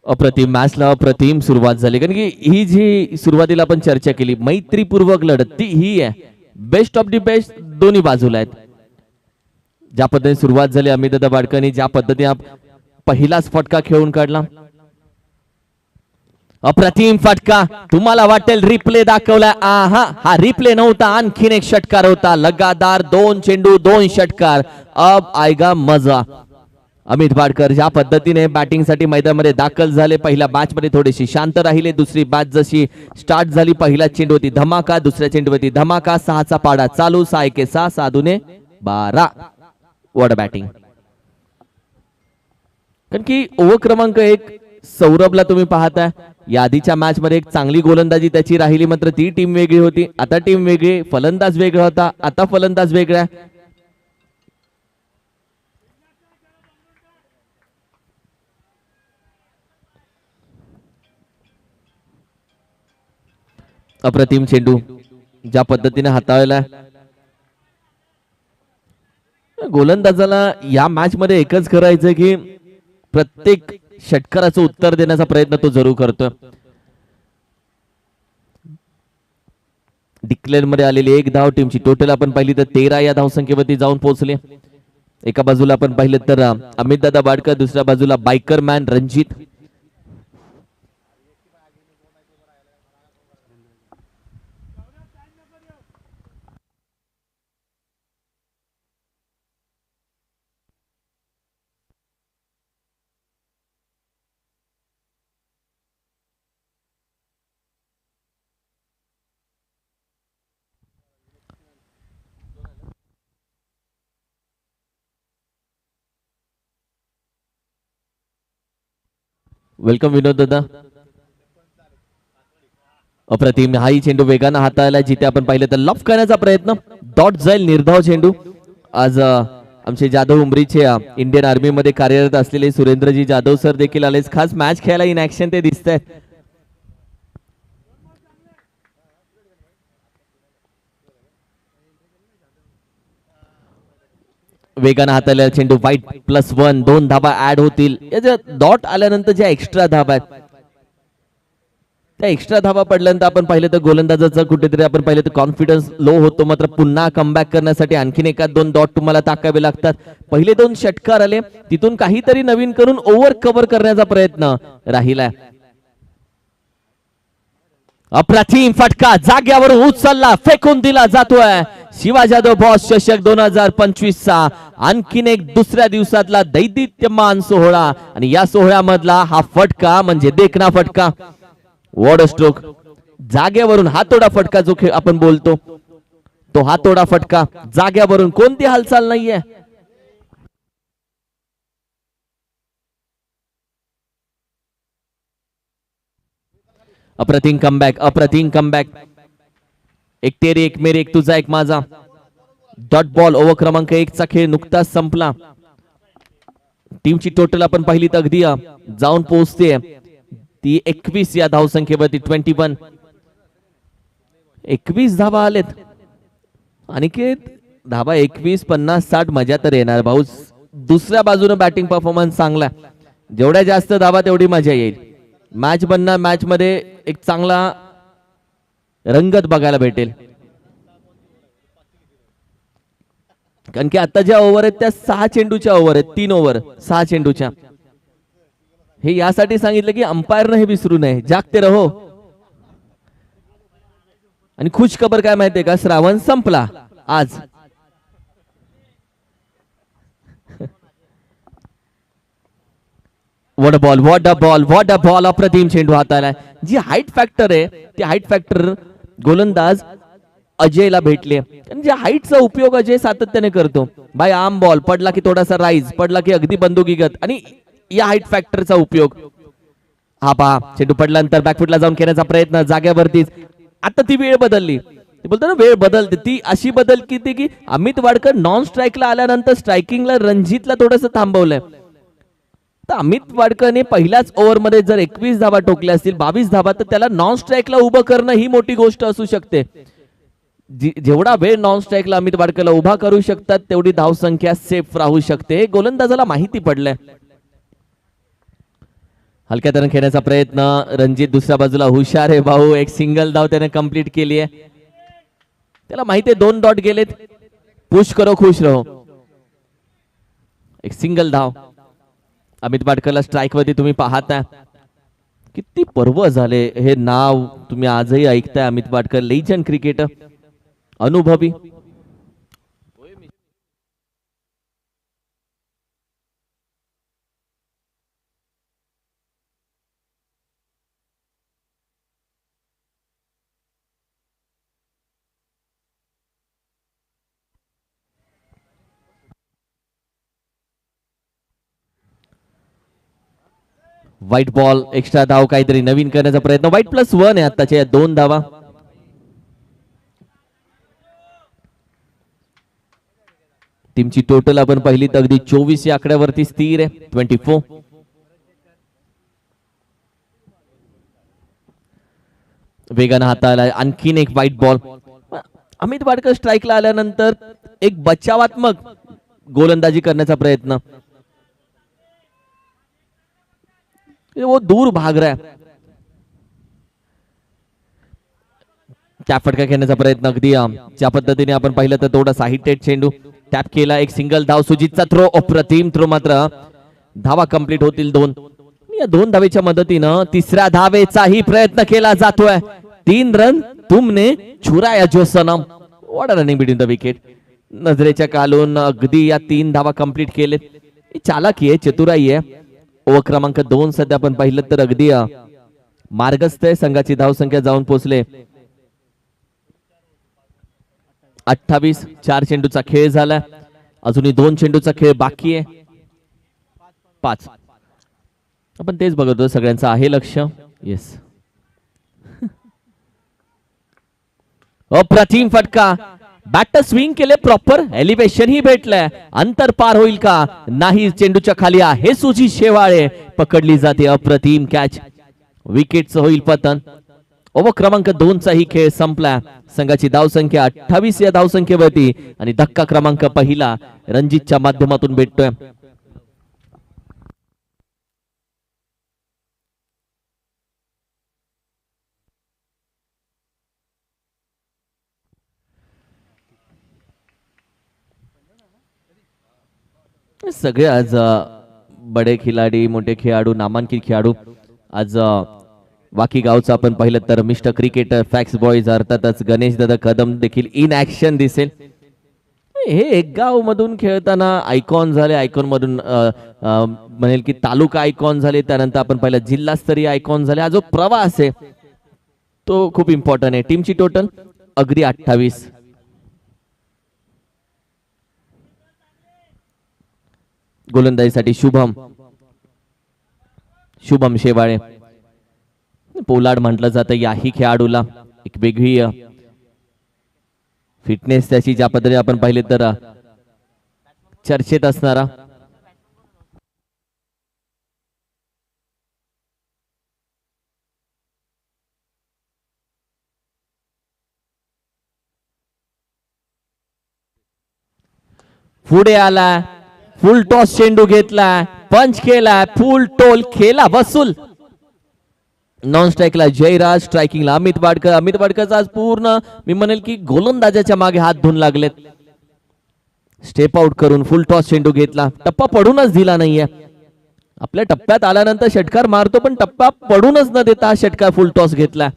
अप्रतिम मॅचला अप्रतिम सुरुवात झाली, कारण की ही जी सुरुवातीला आपण चर्चा केली मैत्रीपूर्वक लढत ती ही आहे. बेस्ट ऑफ दी बेस्ट दोन्ही बाजूला आहेत. ज्या पद्धतीने सुरुवात झाली अमितदादा बाडकनी, ज्या पद्धतीने पहिलाच फटका खेळून काढला, अप्रतिम फटका. तुम्हाला वाटेल रिप्ले दाखवलाय, आहा हा रिप्ले नव्हता, आणखीन एक षटकार होता. लगातार 2 चेंडू 2 षटकार. अब आएगा मजा. अमित बाडकर ज्या पद्धतीने बॅटिंग साठी मैदानामध्ये दाखल झाले, पहिल्या मॅच मध्ये थोडेसे शांत राहिले. दुसरी मॅच जशी स्टार्ट झाली, पहिला चेंडूवरती धमाका, दुसऱ्या चेंडूवरती धमाका. 6चा पाडा चालू. 6-1-6, 6-2-12. What batting. कारण की ओव्हर क्रमांक 1 सौरभला तुम्ही पाहताय, या आधीच्या मॅच मध्ये एक चांगली गोलंदाजी त्याची राहिली, मात्र ती टीम वेगळी होती. आता टीम वेगळी, फलंदाज वेगळा होता, आता फलंदाज वेगळा. अप्रतिम चेंडू ज्या पद्धतीने हाताळला. गोलंदाजाला या मॅच मध्ये एकच करायचं की प्रत्येक षटकाराचं उत्तर देण्याचा प्रयत्न तो जरूर करतोय. डिक्लेअर मध्ये आलेली 1 धाव, टीमची टोटल आपण पाहिली तर 13 या धावसंख्येवरती जाऊन पोहोचले. एका बाजूला आपण पाहिलं तर अमितदादा बाडकर, दुसऱ्या बाजूला बायकर मॅन रणजित. वेलकम विनोद दादा. अप्रतिम हाही चेंडू वेगाने हाताळला, जिथे आपण पाहिलं तर लफ करण्याचा प्रयत्न, डॉट जाईल निर्धाव चेंडू. आज आमचे जाधव उमरीचे इंडियन आर्मी मध्ये कार्यरत असलेले सुरेंद्रजी जाधव सर देखील आले, खास मॅच खेळायला इन ऍक्शन ते दिसत आहेत. वेगाने हाताळलेला चेंडू वाईट +1, 2 धाबा ऍड होतील. याच्या डॉट आल्यानंतर ज्या एक्स्ट्रा धाबा आहेत, त्या एक्स्ट्रा धाबा पडल्यानंतर आपण पाहिलं तर गोलंदाजाचा कुठेतरी आपण पाहिलं तर कॉन्फिडन्स लो होतो. मात्र पुन्हा कमबॅक करण्यासाठी आणखीन 1-2 डॉट तुम्हाला टाकावे लागतात. पहिले 2 षटकार आले, तिथून काहीतरी नवीन करून ओव्हर कव्हर करण्याचा प्रयत्न राहिलाय. अप्रतिम फटका जाग्यावर उचलला, फेकून दिला जातोय. शिवा जाधव बॉस चषक 2025 चा आणखीन एक दुसऱ्या दिवसातला दैदिप्यमान सोहळा, आणि या सोहळ्यामधला हा फटका म्हणजे देखना फटका. What stroke. जाग्यावरून हातोडा फटका जो आपण बोलतो, तो हातोडा फटका जाग्यावरून, कोणती हालचाल नाहीये. अप्रतिम कमबॅक, अप्रतिम कमबॅक. एक तेरे एक मेरे, एक तुझा एक माझा. Dot ball. ओव्हर क्रमांक 1 चा खेळ नुकताच संपला. टीमची टोटल आपण पाहिली तर अगदी जाऊन पोहोचते ती 21 या धावसंख्येवरती. 21 21 धाबा आलेत. आणि धाबा 21, 50, 60 मजा तर येणार भाऊ. दुसऱ्या बाजूने बॅटिंग परफॉर्मन्स चांगला, जेवढ्या जास्त धाबा तेवढी मजा येईल. मॅच बनणार, मॅच मध्ये एक चांगला रंगत बघायला भेटेल. कारण की आता ज्या ओव्हर आहेत त्या 6 चेंडूच्या ओव्हर आहेत, 3 ओव्हर 6 चेंडूच्या. हे यासाठी सांगितलं की अंपायरने हे विसरू नये, जागते रहो. आणि खुश खबर काय माहितीये का, श्रावण संपला आज. What a ball, what a ball, what a ball. अप्रतिम चेंडू हाताला. जी हाईट फॅक्टर आहे, ती हाईट फॅक्टर गोलंदाज अजयला भेटले. म्हणजे हाईटचा उपयोग अजय सातत्याने करतो. बाय आर्म बॉल पडला की थोडासा राईज, पडला की अगदी बंदुकीगत, आणि या हाईट फॅक्टरचा उपयोग. हा पहा चेंडू पडल्यानंतर बॅकफुटला जाऊन खेळण्याचा प्रयत्न, जाग्यावरतीच. आता ती वेळ बदलली, बोलतो ना वेळ बदलते, ती अशी बदल की अमित वाडकर नॉन स्ट्राईकला आल्यानंतर स्ट्रायकिंगला रणजितला थोडंसं थांबवलंय. तर अमित वाडकरने पहिल्याच ओव्हर मध्ये जर 21 धाबा टोकल्या असतील, 22 धाबा, तर त्याला नॉन स्ट्राईकला उभं करणं ही मोठी गोष्ट असू शकते. जेवढा वेळ नॉन स्ट्राईकला अमित वाडकरला उभा करू शकतात, तेवढी धावसंख्या सेफ राहू शकते. गोलंदाजाला माहिती पडलंय. हलक्या तरण खेळण्याचा प्रयत्न. रणजित दुसऱ्या बाजूला हुशार आहे भाऊ. एक सिंगल धाव त्याने कंप्लीट केली आहे. त्याला माहिती आहे 2 डॉट गेलेत. पुश करो खुश रहो. एक सिंगल धाव. अमित वाडकरला स्ट्राईक वरती तुम्ही पाहता. किती पर्व झाले. हे नाव तुम्ही आजही ऐकताय. अमित वाडकर लेजंड क्रिकेटर, अनुभवी. White ball. एक्स्ट्रा धाव काहीतरी नवीन करण्याचा प्रयत्न. व्हाईट +1 आहे आताच्या 2 धावा. टीमची टोटल आपण पहिली तर अगदी 24 या आकड्यावरती स्थिर आहे. 24. वेगानं हाताला आणखीन एक व्हाईट बॉल. अमित वाडकर स्ट्राईकला आल्यानंतर एक बचावात्मक गोलंदाजी करण्याचा प्रयत्न. वो दूर भाग रहा है. त्या फटका खेळण्याचा प्रयत्न. अगदी ज्या पद्धतीने आपण पाहिलं तर थोडासा हिटेड चेंडू टॅप केला. एक सिंगल धाव. सुजितचा थ्रो. अप्रतिम थ्रो. मात्र धावा कंप्लीट होतील 2. या 2 धावेच्या मदतीनं तिसऱ्या धावेचाही प्रयत्न केला जातोय. 3 रन तुमने चुराया जो सनम. What a running between the wicket. नजरेच्या कालून अगदी या 3 धावा कंप्लीट केलेत. चालाकी आहे, चतुराई आहे. ओव्हर क्रमांक 2 सध्या आपण पाहिलं तर अगदी मार्गस्थ आहे. संघाची धावसंख्या जाऊन पोहोचले 28. 4 चेंडूचा खेळ झाला. अजूनही 2 चेंडूचा खेळ बाकी आहे. 5. आपण तेच बघतो. सगळ्यांचं आहे लक्ष. येस. अप्रतिम फटका. बॅटर स्विंग केले प्रॉपर. एलिव्हेशन ही भेटलंय. अंतर पार होईल का नाही. चेंडूच्या खाली आहे सुजित शेवाळे. पकडली जाते. अप्रतिम कॅच. विकेटचं होईल पतन. ओव्हर क्रमांक 2 चा ही खेळ संपला. संघाची धावसंख्या 28 या धावसंख्येवरती आणि धक्का क्रमांक पहिला रणजितच्या माध्यमातून भेटतोय. सगळे आज बडे खिलाडी, मोठे खेळाडू, नामांकित खेळाडू. आज वाकी गावचा आपण पाहिलं तर मिस्टर क्रिकेटर, फॅक्स बॉयज अर्थातच गणेश दादा कदम देखील इन ऍक्शन दिसेल. हे एक गाव मधून खेळताना आयकॉन झाले. आयकॉन मधून म्हणेल की तालुका आयकॉन झाले. त्यानंतर आपण पाहिलं जिल्हास्तरीय आयकॉन झाले. हा जो प्रवास आहे तो खूप इम्पॉर्टंट आहे. टीमची टोटल अगदी 28. गोलंदाजीसाठी शुभम शेवाळे. पोलार्ड म्हटलं जातं याही खेळाडूला. एक वेगळी फिटनेस त्याची ज्या पद्धतीने आपण पाहिले तर चर्चेत असणारा. पुढे आला. फुल टॉस चेंडू घेतला. पंच केला. फुल टोल खेळला वसूल. नॉन स्ट्राईकला जयराज, स्ट्रायकिंगला अमित वाडकर. अमित वाडकरचा आज पूर्ण मी म्हणेल की गोलंदाजाच्या मागे हात धुवून लागलेत. स्टेप आउट करून फुल टॉस चेंडू घेतला. टप्पा पडूनच दिला नाहीये. आपल्या टप्प्यात आल्यानंतर षटकार मारतो पण टप्पा पडूनच न देता षटकार फुल टॉस घेतला.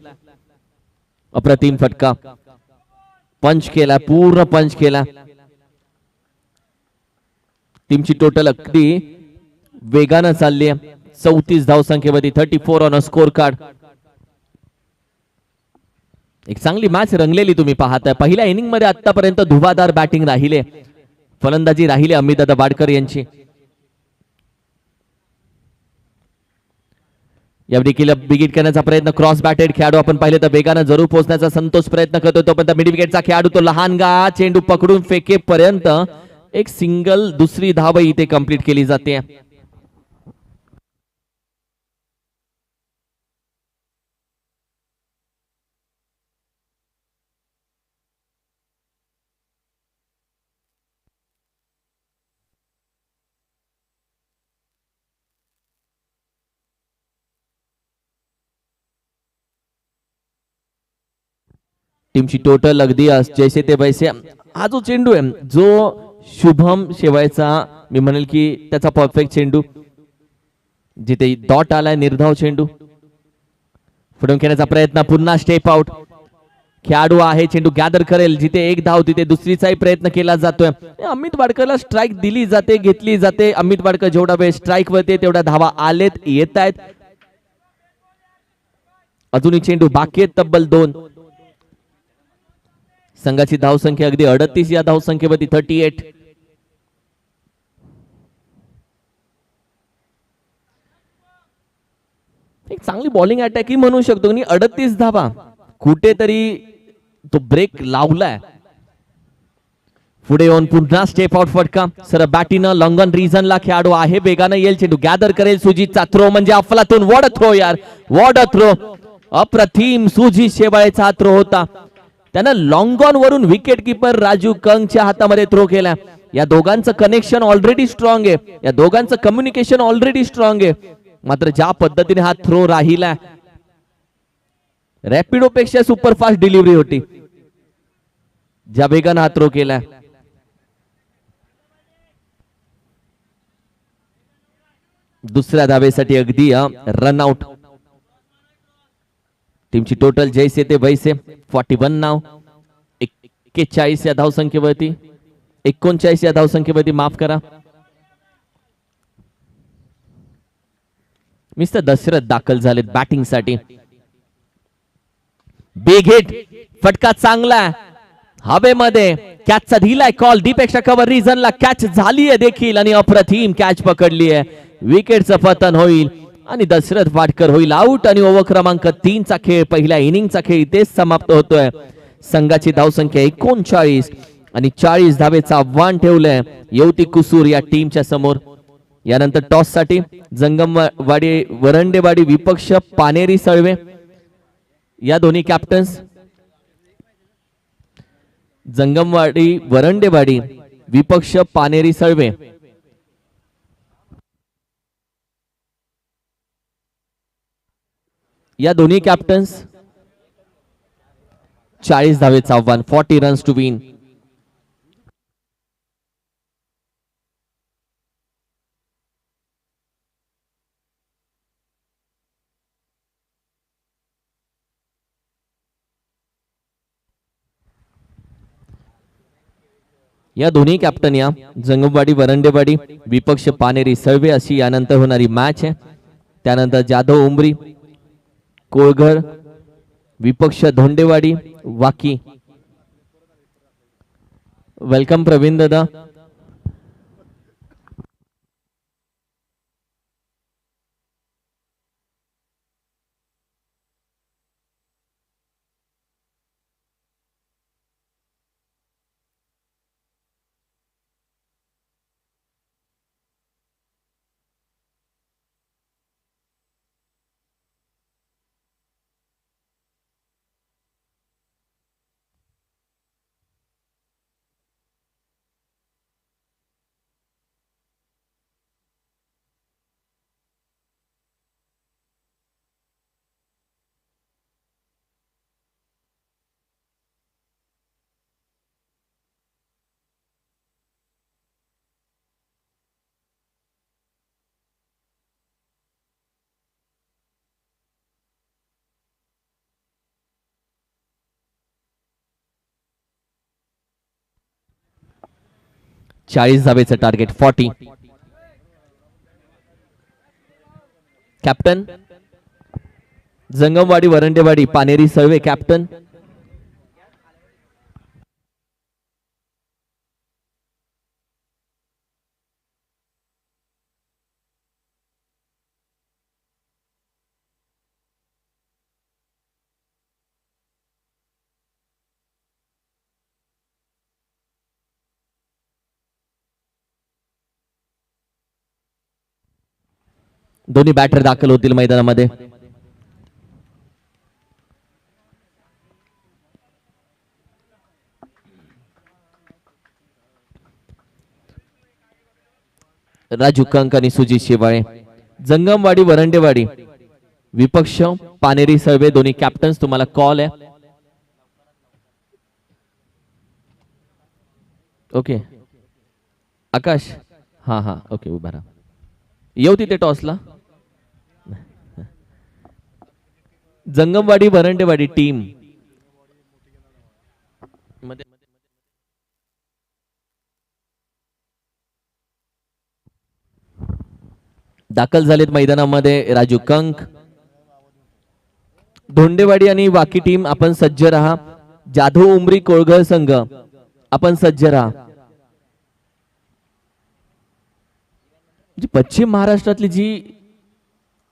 अप्रतिम फटका. पंच केला. पूर्ण पंच केला. टीमची टोटल अगदी वेगानं चालली आहे. 34 धावसंख्येवरती 34 ऑन अ स्कोर कार्ड. एक चांगली मॅच रंगलेली तुम्ही पाहताय. पहिल्या इनिंग मध्ये आतापर्यंत धुवाधार बॅटिंग राहिले, फलंदाजी राहिले अमितदादा वाडकर यांची. या देखील बिगिट करण्याचा प्रयत्न. क्रॉस बॅटेड खेळाडू आपण पाहिले तर वेगानं जरूर पोहोचण्याचा संतोष प्रयत्न करतो. तोपर्यंत मिड विकेटचा खेळाडू तो लहान गा चेंडू पकडून फेकेपर्यंत एक सिंगल दुसरी धाव इथे कंप्लीट केली जाते. टीमची टोटल अगदी जैसे ते वैसे. हा जो चेंडू आहे जो शुभम शेवायचा, मी म्हणेल की त्याचा परफेक्ट चेंडू, जिथे डॉट आलाय, निर्धाव चेंडू. फुटून खेळण्याचा प्रयत्न, पुन्हा स्टेप आउट. खेळाडू आहे, चेंडू गॅदर करेल, जिथे एक धाव तिथे दुसरीचाही प्रयत्न केला जातोय. अमित वाडकरला स्ट्राईक दिली जाते, घेतली जाते. अमित वाडकर जेवढा वेळ स्ट्राईक वरती तेवढ्या धावा आलेत, येत आहेत. अजूनही चेंडू बाकी आहेत, तब्बल 2. संघाची धावसंख्या अगदी 38 या धावसंख्येवरती 38. एक चांगली बॉलिंग अटॅक ही म्हणू शकतो. 38 धावा, कुठेतरी तो ब्रेक लावलाय. पुढे येऊन पुन्हा स्टेप आउट फटका. सर बॅटीनं लॉंगन रिझनला खेळाडू आहे, वेगानं येईल, चेंडू गॅदर करेल. सुजितचा थ्रो म्हणजे अफलातून. वॉट अ थ्रो यार, वॉट अ थ्रो. अप्रतिम सुजित शेवाळेचा थ्रो होता. त्यानं लॉंग ऑन वरून विकेट किपर राजू कंगच्या हातामध्ये थ्रो केला. या दोघांचं कनेक्शन ऑलरेडी स्ट्रॉंग आहे, या दोघांचं कम्युनिकेशन ऑलरेडी स्ट्रॉंग आहे. मात्र ज्या पद्धतीने हा थ्रो राहिला, रॅपिडो पेक्षा सुपरफास्ट डिलिव्हरी होती. ज्या वेगानं हा थ्रो केला. दुसऱ्या धावेसाठी अगदी रनआउट. टीमची टोटल जैसे ते वैसे 41 नाव. 41 या धावसंख्येवरती, 39 या धावसंख्येवरती, माफ करा. मिस्टर दशरथ दाखल झालेत बॅटिंग साठी. बिग हिट, फटका चांगला हवेमध्ये. कॅचचा दिलाय कॉल, डीपेक्षा कव्हर रिझनला कॅच झालीये देखील आणि अप्रतिम कॅच पकडली आहे. विकेटचं पतन होईल आणि दशरथ वाडकर होईल आउट. आणि ओव्हर क्रमांक 3 चा खेळ, पहिल्या इनिंगचा खेळ इथेच समाप्त होतोय. संघाची धावसंख्या 39 आणि 40 धावेचं आव्हान ठेवलंय येवती कुसूर या टीमच्या समोर. यानंतर टॉस साठी जंगमवाडी वरंडेवाडी विपक्ष पानेरी सळवे या दोन्ही कॅप्टन्स. जंगमवाडी वरंडेवाडी विपक्ष पानेरी सळवे. या दोन्ही कॅप्टन्स 40 धावेचं आव्हान, 40 रन्स टू विन. या दोन्ही कॅप्टन या जंगमवाडी वरंडेवाडी विपक्ष पानेरी सळवे अशी यानंतर होणारी मॅच आहे. त्यानंतर जाधव उमरी कोळघर विपक्ष धोंडेवाडी वाकी. वेलकम प्रवीण दादा. चाळीस धावेचं target 40. Captain Jangamwadi Varandewadi Paneri Salve captain. दोन्ही बॅटर दाखल होतील मैदानामध्ये. राजू कंक आणि सुजित शेवाळे. जंगमवाडी वरंडेवाडी विपक्ष पानेरी सळवे दोन्ही कॅप्टन्स. तुम्हाला कॉल आहे. ओके आकाश, हा हा ओके उभा राहा. येऊ तिथे टॉसला. जंगमवाडी भरंडेवाडी टीम दाखल झालेत मैदानामध्ये. राजू कंक, धोंडेवाडी आणि बाकी टीम आपण सज्ज राहा. जाधव उमरी कोळघर संघ आपण सज्ज राहा. पश्चिम महाराष्ट्रातली जी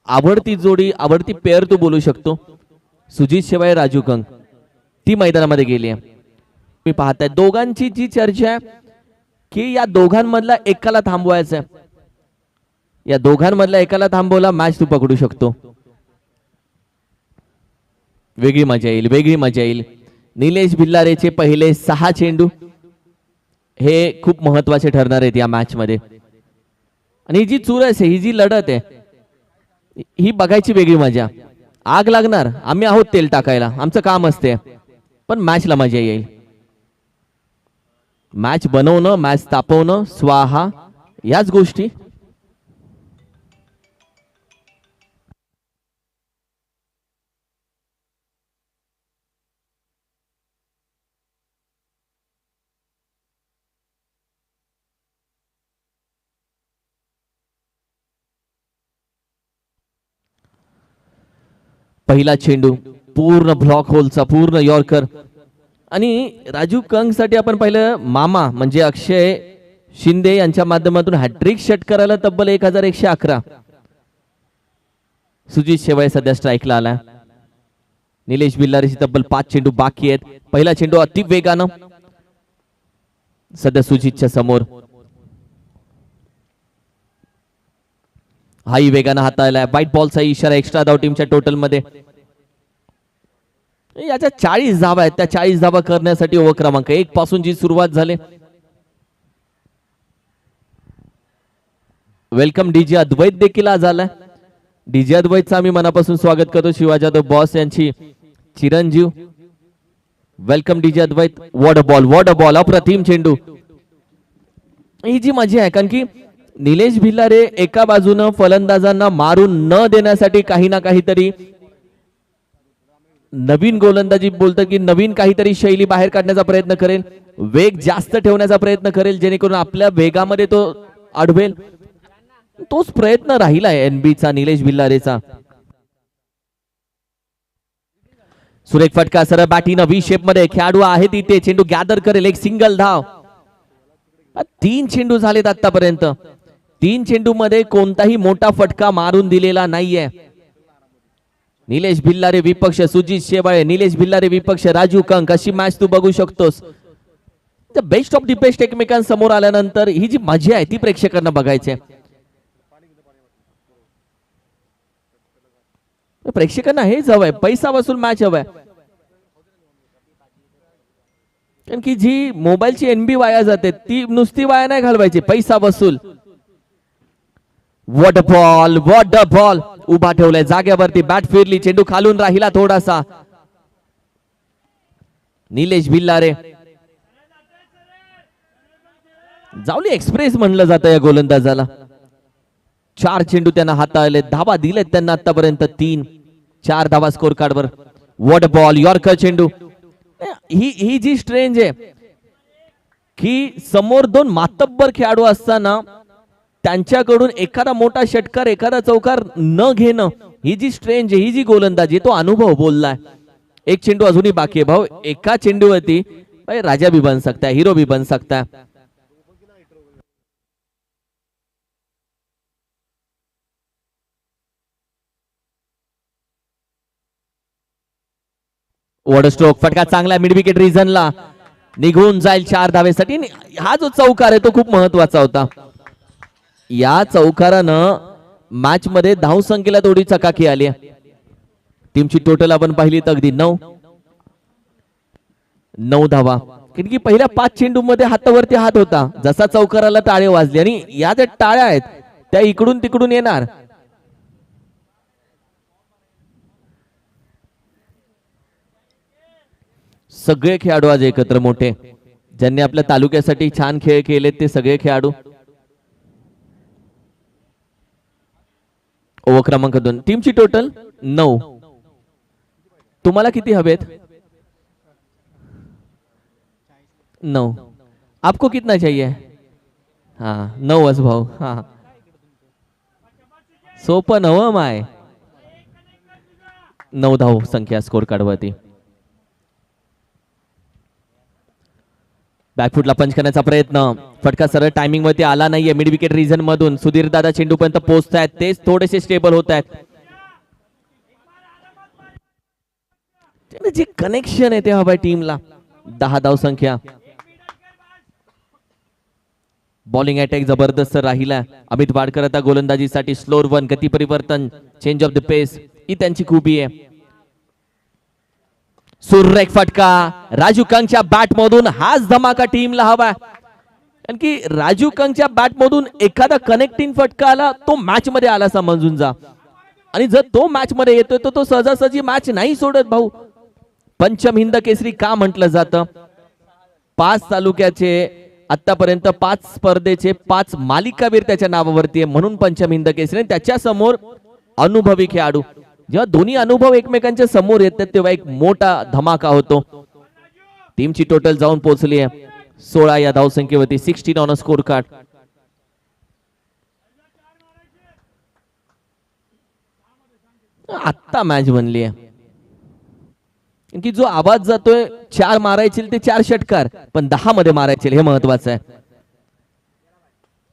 आवडती जोडी, आवडती पेअर तू बोलू शकतो, सुजित शिवाय राजू कंक, ती मैदानामध्ये गेली आहे. मी पाहताय दोघांची जी चर्चा आहे की या दोघांमधला एकाला थांबवायचं आहे. या दोघांमधला एकाला थांबवला मॅच तू पकडू शकतो. वेगळी मजा येईल, वेगळी मजा येईल. निलेश भिल्लारेचे पहिले 6 चेंडू हे खूप महत्वाचे ठरणार आहेत या मॅच मध्ये. आणि ही जी चुरस आहे, ही जी लढत आहे, ही बघायची वेगळी मजा. आग लागणार, आम्ही आहोत तेल टाकायला, आमचं काम असते, पण मॅचला मजा येईल. मॅच बनवणं, मॅच तापवणं, स्वाहा, याच गोष्टी. पहिला चेंडू पूर्ण ब्लॉक होलचा, पूर्ण यॉर्कर. आणि राजू कंग साठी आपण पाहिलं मामा म्हणजे अक्षय शिंदे यांच्या माध्यमातून हॅट्रिक षटकाराला तब्बल 1111. सुजित शेवाळे सध्या स्ट्राईकला आला. निलेश बिल्लारेची तब्बल 5 चेंडू बाकी आहेत. पहिला चेंडू अति वेगानं सध्या सुजितच्या समोर. हाही वेगानं हाताळलाय. व्हाईट बॉलचा इशारा एक्स्ट्रा धाव टीमच्या टोटल मध्ये. याच्या 40 धावा आहेत. त्या 40 धावा करण्यासाठी ओव्हर क्रमांक 1 पासून जी सुरुवात झाली. वेलकम डीजे अद्वैत देखील आज आलाय. डीजे अद्वैतचं आम्ही मनापासून स्वागत करतो. शिवाजी जाधव बॉस यांची चिरंजीव. Welcome DJ Advait. What a ball, अप्रतिम चेंडू. ही जी मजा आहे, कारण की निलेश भिल्लारे एका बाजूनं फलंदाजांना मारून न देण्यासाठी काही ना काहीतरी नवीन गोलंदाजी बोलतं की नवीन काहीतरी शैली बाहेर काढण्याचा प्रयत्न करेल, वेग जास्त ठेवण्याचा प्रयत्न करेल, जेणेकरून आपल्या वेगामध्ये तो अडवेल. तोच प्रयत्न राहिला आहे एनबीचा, निलेश भिल्लारेचा. सुरेख फटका सरळ बॅटीनं व्ही शेप मध्ये. खेळाडू आहे तिथे, चेंडू गॅदर करेल, एक सिंगल धाव. 3 चेंडू झालेत आतापर्यंत. 3 चेंडू मध्ये कोणताही मोठा फटका मारून दिलेला नाहीये. निलेश भिल्लारे विपक्ष सुजित शेवाळे, निलेश भिल्लारे विपक्ष राजू कंक, अशी मॅच तू बघू शकतोस. बेस्ट ऑफ दी बेस्ट एकमेकांसमोर आल्यानंतर ही जी मजा आहे ती प्रेक्षकांना बघायची आहे. प्रेक्षकांना हेच हवंय, पैसा वसूल मॅच हवाय. कारण की जी मोबाईलची एनबी वाया जाते ती नुसती वाया नाही घालवायची, पैसा वसूल. What a ball. उभा ठेवलाय जाग्यावरती, बॅट फिरली, चेंडू खालून राहिला थोडासा. निलेश भिल्लारे, जावली एक्सप्रेस म्हणलं जातं या गोलंदाजाला. 4 चेंडू त्यांना हाताळले, धावा दिलेत त्यांना आतापर्यंत 3. 4 धावा स्कोर कार्डवर. व्हॉट अ बॉल, यॉर्कर चेंडू. ही जी स्ट्रेंज आहे की समोर 2 मातब्बर खेळाडू असताना त्यांच्याकडून एखादा मोठा षटकार, एखादा चौकार न घेणं, ही जी स्ट्रेंज आहे, ही जी गोलंदाजी, तो अनुभव बोललाय. 1 चेंडू अजूनही बाकी आहे भाऊ. एका चेंडूवरती राजा भी बन सकता है, हीरो भी बन सकता है. वॉटर स्ट्रोक फटका चांगला, मिड विकेट रिझनला निघून जाईल 4 धावेसाठी. हा जो चौकार आहे तो खूप महत्वाचा होता. या चौकारानं मॅच मध्ये धाव संख्येला थोडी चकाकी आली. टीमची टोटल आपण पाहिली तर अगदी 9 धावा. कारण की पहिल्या 5 चेंडू मध्ये हातावरती हात होता. जसा चौकाराला टाळे वाजले आणि या ज्या टाळ्या आहेत त्या इकडून तिकडून येणार. सगळे खेळाडू आज एकत्र मोठे. ज्यांनी आपल्या तालुक्यासाठी छान खेळ केले ते सगळे खेळाडू. ओव्हर क्रमांक 2. टीमची टोटल 9. तुम्हाला किती हवेत? 9. आपको कितना चाहिए? हाँ 9च भाऊ. हा सोपं नव माय. 9 धाव संख्या स्कोर कार्डवरती. बॅकफुटला पंच करण्याचा प्रयत्न. फटका सरळ टायमिंग वरती आला नाहीये. मिड विकेट रिजन मधून सुधीर दादा चेंडू पर्यंत पोहोचतायत. तेच थोडेसे स्टेबल होत आहेत. जे कनेक्शन आहे ते हवंय टीमला. 10 धाव संख्या. बॉलिंग अटॅक जबरदस्त राहिला. अमित वाडकर आता गोलंदाजीसाठी. स्लोअर 1 गती परिवर्तन, चेंज ऑफ द पेस ही त्यांची खूबी आहे. सुरेख फटका राजू कंगच्या बॅट मधून. हाच धमाका टीमला हवा. कारण की राजू कंगच्या बॅट मधून एखादा कनेक्टिंग फटका आला तो मॅच मध्ये आला समजून जा. आणि जर तो मॅच मध्ये येतोय तर तो सहजासहजी मॅच नाही सोडत भाऊ. पंचम हिंद केसरी का म्हटलं जातं? 5 तालुक्याचे आतापर्यंत 5 स्पर्धेचे 5 मालिकावीर त्याच्या नावावरती आहे म्हणून पंचम हिंद केसरी. त्याच्या समोर अनुभवी खेळाडू. जेव्हा दोन्ही अनुभव एकमेकांच्या समोर येतात तेव्हा एक मोठा धमाका होतो. टीमची टोटल जाऊन पोहोचली आहे 16 या धावसंख्येवरती. 16 ऑन अ स्कोर कार्ड. आत्ता मॅच बनली आहे की जो आवाज जातोय 4 मारायचे ते 4 षटकार पण 10 मध्ये मारायचे हे महत्वाचं आहे.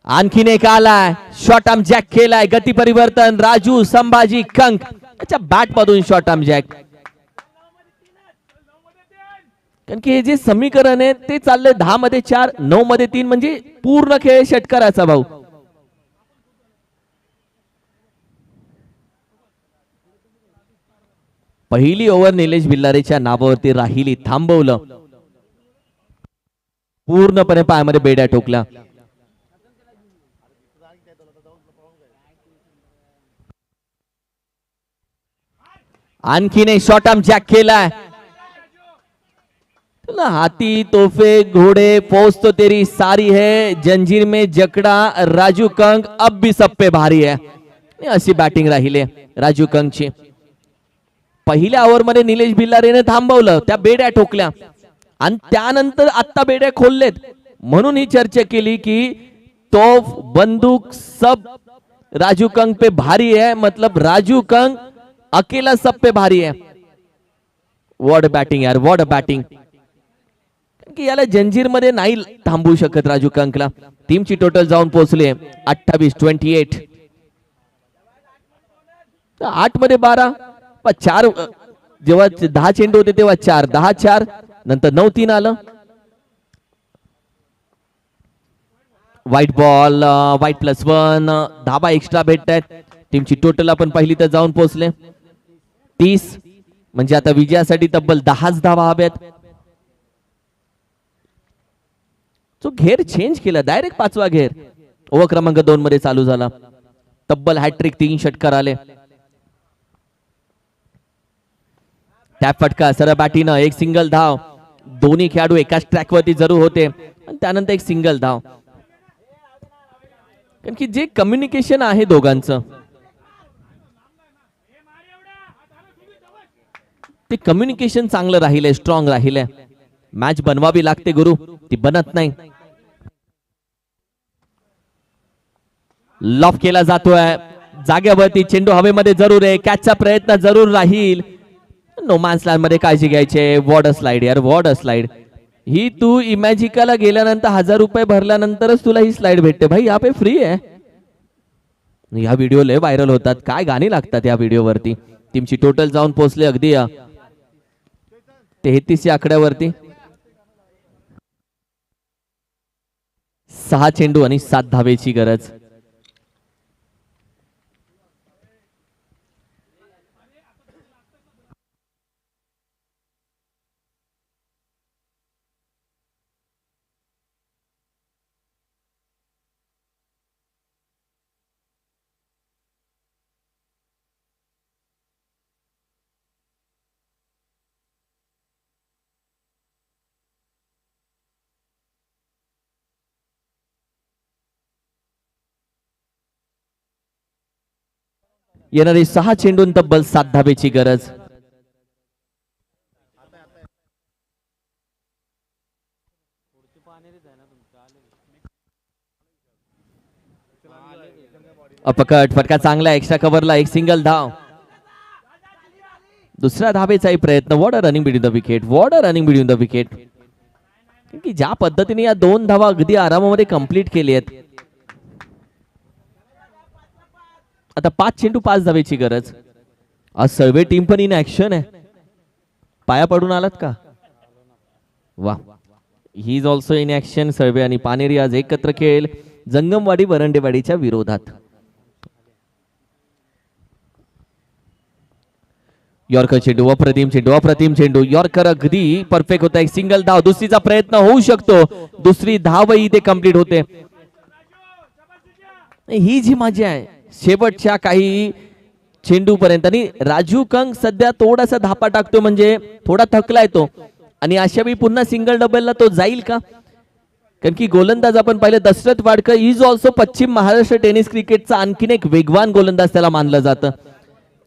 आणखीन एक आलाय. शॉर्ट आर्म जॅक केलाय. गती परिवर्तन. राजू संभाजी कंक त्याच्या बॅट मधून शॉर्ट आर्म जॅक. कारण की हे जे समीकरण आहे ते चाललंय 10 मध्ये 4 9 मध्ये 3 म्हणजे पूर्ण खेळ षटकाराचा भाऊ. पहिली ओव्हर निलेश भिल्लारेच्या नावावरती राहिली. थांबवलं. पूर्णपणे पायामध्ये बेड्या ठोकल्या. आणखीन एक शॉर्ट आर्म जॅक केलाय. हाथी तोहफे घोड़े फौज तो तेरी सारी है, जंजीर में जकड़ा राजू कंग अब भी सब पे भारी है. अशी बॅटिंग राहिली राजू कंगची. पहिल्या ओव्हर मध्ये निलेश भिल्लारेने थांबवलं. त्या बेड्या ठोकल्या आणि त्यानंतर आता बेड्या खोललेत. म्हणून ही चर्चा केली की तोफ बंदूक सब राजू कंग पे भारी है. मतलब राजू कंग अकेला सब पे भारी है. वॉट बॅटिंग यार, वॉट बॅटिंग. की याला जंजीर मध्ये नाही थांबवू शकत राजू कंकला. टीमची टोटल जाऊन पोहोचले 28-28. 8 मध्ये 12 4. जेव्हा 10 चेंडू होते तेव्हा 4 10-4 नंतर 9-3 आलं. व्हाईट बॉल व्हाईट +1 धाबा एक्स्ट्रा भेटतायत. टीमची टोटल आपण पहिली तर जाऊन पोहोचले 30. म्हणजे आता विजयासाठी तब्बल 10 धावा हव्यात. तो घेर चेंज केला. डायरेक्ट 5वा घेर ओव्हर क्रमांक 2 मध्ये चालू झाला. तब्बल हॅट्रिक 3 षटकार आले. टॅप फटका सरळ बॅटीनं. एक सिंगल धाव. दोन्ही खेळाडू एकाच ट्रॅक वरती जरूर होते आणि त्यानंतर एक सिंगल धाव. कारण की जे कम्युनिकेशन आहे दोघांचं ते कम्युनिकेशन चांगलं राहिलंय, स्ट्रॉंग राहिलंय. मॅच बनवावी लागते गुरु, ती बनत नाही. लॉफ केला जातोय जागेवरती. चेंडू हवेमध्ये जरूर आहे. कॅचचा प्रयत्न जरूर राहील. नो मॅन्स लँड मध्ये काळजी घ्यायची. वॉर्ड स्लाइड यार, वॉर्ड स्लाइड. ही तू इमॅजिकाला गेल्यानंतर 1000 रुपये भरल्यानंतरच तुला ही स्लाइड भेटते भाई. यहाँ पे फ्री आहे. या व्हिडिओ लय व्हायरल होतात. काय गाणी लागतात या व्हिडिओवरती. टीमची टोटल जाऊन पोहोचले अगदी 33 या आकड्यावरती. 6 चेंडू आणि 7 धावेची गरज. येणारे 6 चेंडून तब्बल 7 धाबेची गरज. अपकट फटका चांगला, एक्स्ट्रा कव्हरला एक सिंगल धाव. दुसऱ्या धाबेचाही प्रयत्न. What a running between the wicket, what a running between the wicket. की ज्या पद्धतीने या 2 धावा अगदी आरामामध्ये कंप्लीट केली आहेत. आता 5 चेंडू 5 धावेची गरज. आज सर्वे टीम पण इन ऍक्शन आहे. पाया पडून आलात का? वा, he is also in action. Sarve आणि पानेरी आज एकत्र खेळ जंगमवाडी वरंडेवाडीच्या विरोधात. यॉर्कर चेंडू, अप्रतिम चेंडू, अप्रतिम चेंडू. यॉर्कर अगदी परफेक्ट होता. एक सिंगल धाव. दुसरीचा प्रयत्न होऊ शकतो. दुसरी धावही इथे कंप्लीट होते. ही जी मजा आहे शेवटच्या काही चेंडू पर्यंत. आणि राजू कंक सध्या थोडासा धापा टाकतो, म्हणजे थोडा थकलाय तो. आणि अशा वेळी पुन्हा सिंगल डबलला तो जाईल का? कारण की गोलंदाज आपण पाहिलं दशरथ वाडकर इज ऑल्सो पश्चिम महाराष्ट्र टेनिस क्रिकेटचा आणखीन एक वेगवान गोलंदाज त्याला मानलं जातं.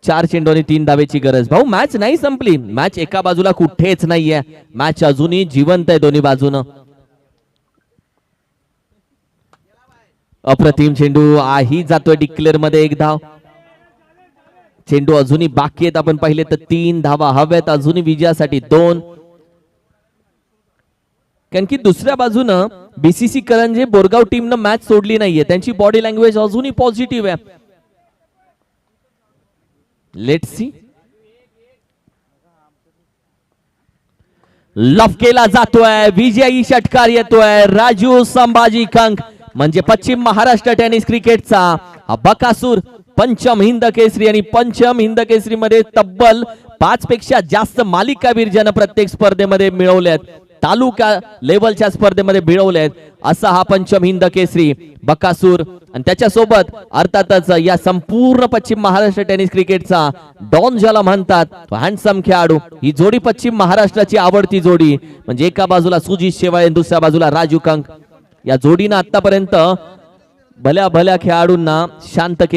4 चेंडू आणि 3 धावेची गरज. भाऊ मॅच नाही संपली. मॅच एका बाजूला कुठेच नाहीये. मॅच अजूनही जिवंत आहे दोन्ही बाजूनं. अप्रतिम चेंडू आही जातोय डिक्लेअर मध्ये. एक धाव. चेंडू अजूनही बाकी आहेत. आपण पाहिले तर 3 धावा हव्यात अजूनही विजयासाठी. 2. कारण की दुसऱ्या बाजूनं बीसीसी करंजे बोरगाव टीमनं मॅच सोडली नाहीये. त्यांची बॉडी लँग्वेज अजूनही पॉझिटिव्ह आहे. Let's see. लफ केला जातोय. विजयी षटकार येतोय. राजू संभाजी कंक म्हणजे पश्चिम महाराष्ट्र टेनिस क्रिकेटचा हा बकासूर पंचम हिंद केसरी. आणि पंचम हिंद केसरी मध्ये तब्बल 5 पेक्षा जास्त मालिकावीर ज्यानं प्रत्येक स्पर्धेमध्ये मिळवल्यात, तालुका लेवलच्या स्पर्धेमध्ये मिळवलेत, असा हा पंचम हिंद केसरी बकासूर. आणि त्याच्यासोबत अर्थातच या संपूर्ण पश्चिम महाराष्ट्र टेनिस क्रिकेटचा डॉन ज्याला म्हणतात हँडसम खेळाडू. ही जोडी पश्चिम महाराष्ट्राची आवडती जोडी. म्हणजे एका बाजूला सुजित शेवाळे, दुसऱ्या बाजूला राजू कंक. या जोडीनं आतापर्यंत भल्या भल्या खेळाडूंना शांत केले.